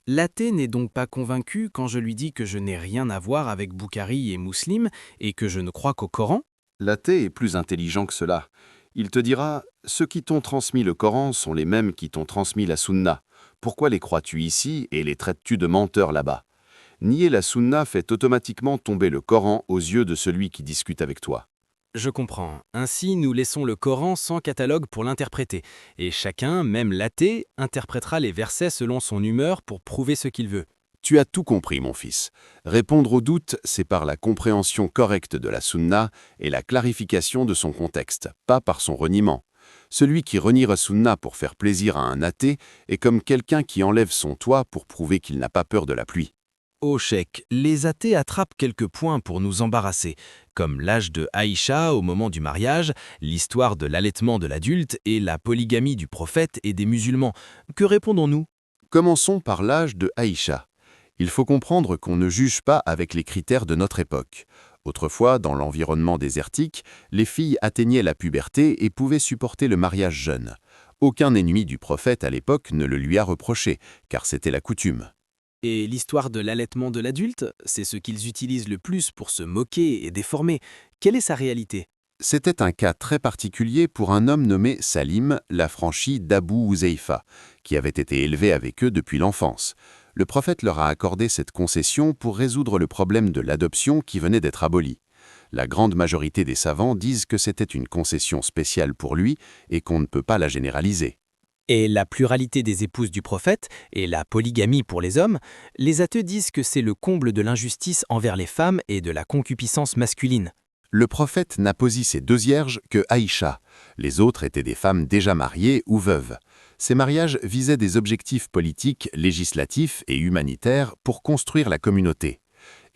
L'athée n'est donc pas convaincu quand je lui dis que je n'ai rien à voir avec Boukhari et Muslim et que je ne crois qu'au Coran? L'athée est plus intelligent que cela. Il te dira « Ceux qui t'ont transmis le Coran sont les mêmes qui t'ont transmis la Sunna. Pourquoi les crois-tu ici et les traites-tu de menteurs là-bas ?» Nier la Sunna fait automatiquement tomber le Coran aux yeux de celui qui discute avec toi. Je comprends. Ainsi, nous laissons le Coran sans catalogue pour l'interpréter. Et chacun, même l'athée, interprétera les versets selon son humeur pour prouver ce qu'il veut. Tu as tout compris, mon fils. Répondre aux doutes, c'est par la compréhension correcte de la Sunna et la clarification de son contexte, pas par son reniement. Celui qui renie la Sunna pour faire plaisir à un athée est comme quelqu'un qui enlève son toit pour prouver qu'il n'a pas peur de la pluie. Au cheikh, les athées attrapent quelques points pour nous embarrasser, comme l'âge de Aïcha au moment du mariage, l'histoire de l'allaitement de l'adulte et la polygamie du prophète et des musulmans. Que répondons-nous? Commençons par l'âge de Aïcha. Il faut comprendre qu'on ne juge pas avec les critères de notre époque. Autrefois, dans l'environnement désertique, les filles atteignaient la puberté et pouvaient supporter le mariage jeune. Aucun ennemi du prophète à l'époque ne le lui a reproché, car c'était la coutume. Et l'histoire de l'allaitement de l'adulte, c'est ce qu'ils utilisent le plus pour se moquer et déformer. Quelle est sa réalité? C'était un cas très particulier pour un homme nommé Salim, l'affranchi d'Abu Huzaifa, qui avait été élevé avec eux depuis l'enfance. Le prophète leur a accordé cette concession pour résoudre le problème de l'adoption qui venait d'être aboli. La grande majorité des savants disent que c'était une concession spéciale pour lui et qu'on ne peut pas la généraliser. Et la pluralité des épouses du prophète et la polygamie pour les hommes, les athées disent que c'est le comble de l'injustice envers les femmes et de la concupiscence masculine. Le prophète n'a posé ses deux vierges que Aïcha. Les autres étaient des femmes déjà mariées ou veuves. Ces mariages visaient des objectifs politiques, législatifs et humanitaires pour construire la communauté.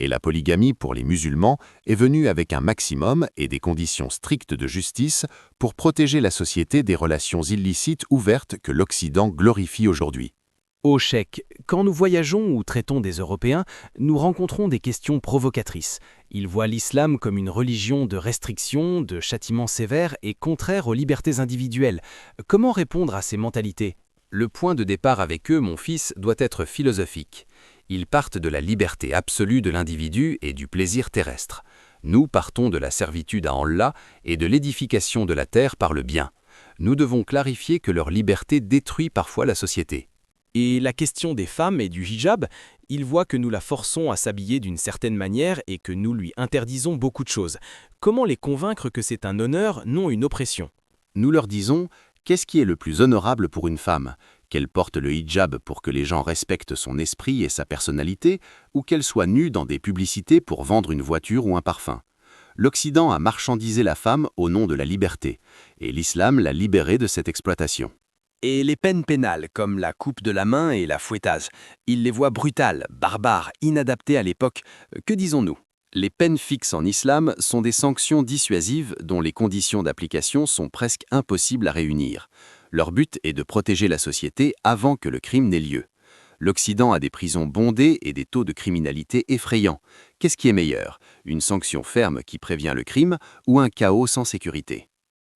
Et la polygamie pour les musulmans est venue avec un maximum et des conditions strictes de justice pour protéger la société des relations illicites ouvertes que l'Occident glorifie aujourd'hui. Au cheikh, quand nous voyageons ou traitons des Européens, nous rencontrons des questions provocatrices. Ils voient l'islam comme une religion de restrictions, de châtiments sévères et contraire aux libertés individuelles. Comment répondre à ces mentalités? Le point de départ avec eux, mon fils, doit être philosophique. Ils partent de la liberté absolue de l'individu et du plaisir terrestre. Nous partons de la servitude à Allah et de l'édification de la terre par le bien. Nous devons clarifier que leur liberté détruit parfois la société. Et la question des femmes et du hijab, ils voient que nous la forçons à s'habiller d'une certaine manière et que nous lui interdisons beaucoup de choses. Comment les convaincre que c'est un honneur, non une oppression? Nous leur disons « Qu'est-ce qui est le plus honorable pour une femme ? Qu'elle porte le hijab pour que les gens respectent son esprit et sa personnalité, ou qu'elle soit nue dans des publicités pour vendre une voiture ou un parfum ?» L'Occident a marchandisé la femme au nom de la liberté, et l'islam l'a libérée de cette exploitation. Et les peines pénales, comme la coupe de la main et la fouettage, ils les voient brutales, barbares, inadaptées à l'époque. Que disons-nous? Les peines fixes en islam sont des sanctions dissuasives dont les conditions d'application sont presque impossibles à réunir. Leur but est de protéger la société avant que le crime n'ait lieu. L'Occident a des prisons bondées et des taux de criminalité effrayants. Qu'est-ce qui est meilleur? Une sanction ferme qui prévient le crime ou un chaos sans sécurité?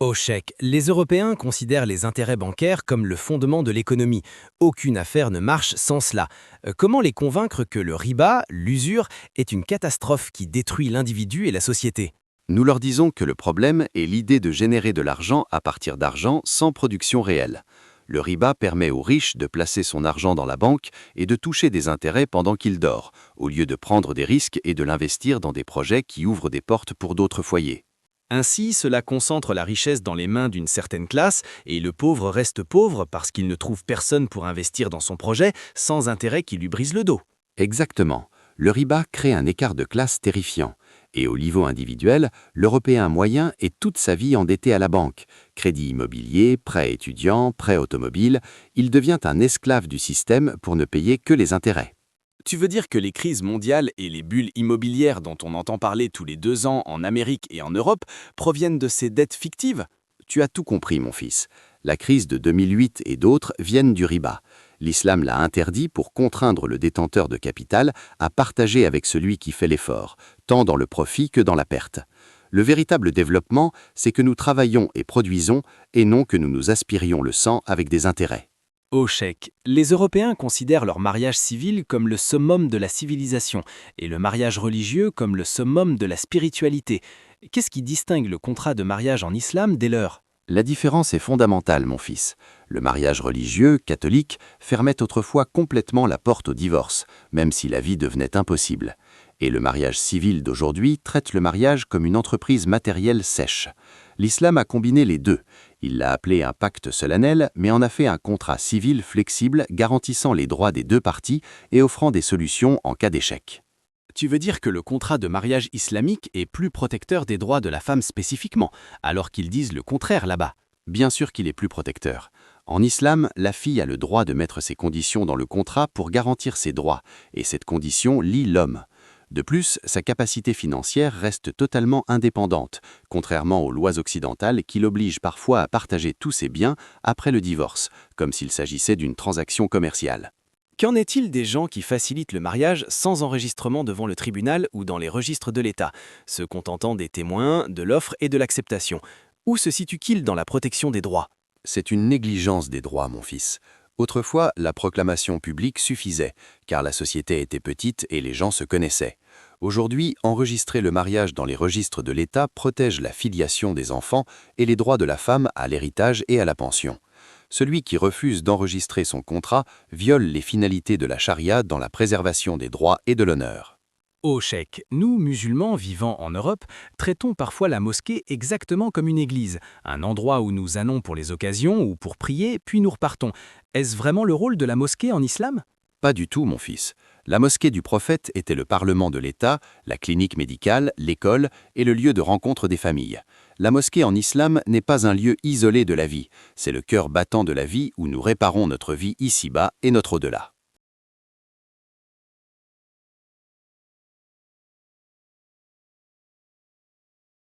Au cheikh, les Européens considèrent les intérêts bancaires comme le fondement de l'économie. Aucune affaire ne marche sans cela. Comment les convaincre que le riba, l'usure, est une catastrophe qui détruit l'individu et la société? Nous leur disons que le problème est l'idée de générer de l'argent à partir d'argent sans production réelle. Le riba permet aux riches de placer son argent dans la banque et de toucher des intérêts pendant qu'il dort, au lieu de prendre des risques et de l'investir dans des projets qui ouvrent des portes pour d'autres foyers. Ainsi, cela concentre la richesse dans les mains d'une certaine classe et le pauvre reste pauvre parce qu'il ne trouve personne pour investir dans son projet sans intérêt qui lui brise le dos. Exactement. Le riba crée un écart de classe terrifiant. Et au niveau individuel, l'Européen moyen est toute sa vie endetté à la banque. Crédit immobilier, prêt étudiant, prêt automobile, il devient un esclave du système pour ne payer que les intérêts. Tu veux dire que les crises mondiales et les bulles immobilières dont on entend parler tous les 2 ans en Amérique et en Europe proviennent de ces dettes fictives? Tu as tout compris, mon fils. La crise de 2008 et d'autres viennent du riba. L'islam l'a interdit pour contraindre le détenteur de capital à partager avec celui qui fait l'effort, tant dans le profit que dans la perte. Le véritable développement, c'est que nous travaillons et produisons, et non que nous nous aspirions le sang avec des intérêts. Au Cheikh, les Européens considèrent leur mariage civil comme le summum de la civilisation et le mariage religieux comme le summum de la spiritualité. Qu'est-ce qui distingue le contrat de mariage en islam des leurs? La différence est fondamentale, mon fils. Le mariage religieux, catholique, fermait autrefois complètement la porte au divorce, même si la vie devenait impossible. Et le mariage civil d'aujourd'hui traite le mariage comme une entreprise matérielle sèche. L'islam a combiné les deux. Il l'a appelé un pacte solennel, mais en a fait un contrat civil flexible garantissant les droits des deux parties et offrant des solutions en cas d'échec. Tu veux dire que le contrat de mariage islamique est plus protecteur des droits de la femme spécifiquement, alors qu'ils disent le contraire là-bas? Bien sûr qu'il est plus protecteur. En islam, la fille a le droit de mettre ses conditions dans le contrat pour garantir ses droits, et cette condition lie l'homme. De plus, sa capacité financière reste totalement indépendante, contrairement aux lois occidentales qui l'obligent parfois à partager tous ses biens après le divorce, comme s'il s'agissait d'une transaction commerciale. Qu'en est-il des gens qui facilitent le mariage sans enregistrement devant le tribunal ou dans les registres de l'État, se contentant des témoins, de l'offre et de l'acceptation? Où se situe-t-il dans la protection des droits? C'est une négligence des droits, mon fils. Autrefois, la proclamation publique suffisait, car la société était petite et les gens se connaissaient. Aujourd'hui, enregistrer le mariage dans les registres de l'État protège la filiation des enfants et les droits de la femme à l'héritage et à la pension. Celui qui refuse d'enregistrer son contrat viole les finalités de la charia dans la préservation des droits et de l'honneur. Au Cheikh, nous, musulmans vivant en Europe, traitons parfois la mosquée exactement comme une église, un endroit où nous allons pour les occasions ou pour prier, puis nous repartons. Est-ce vraiment le rôle de la mosquée en islam? Pas du tout, mon fils. La mosquée du prophète était le parlement de l'État, la clinique médicale, l'école et le lieu de rencontre des familles. La mosquée en islam n'est pas un lieu isolé de la vie, c'est le cœur battant de la vie où nous réparons notre vie ici-bas et notre au-delà.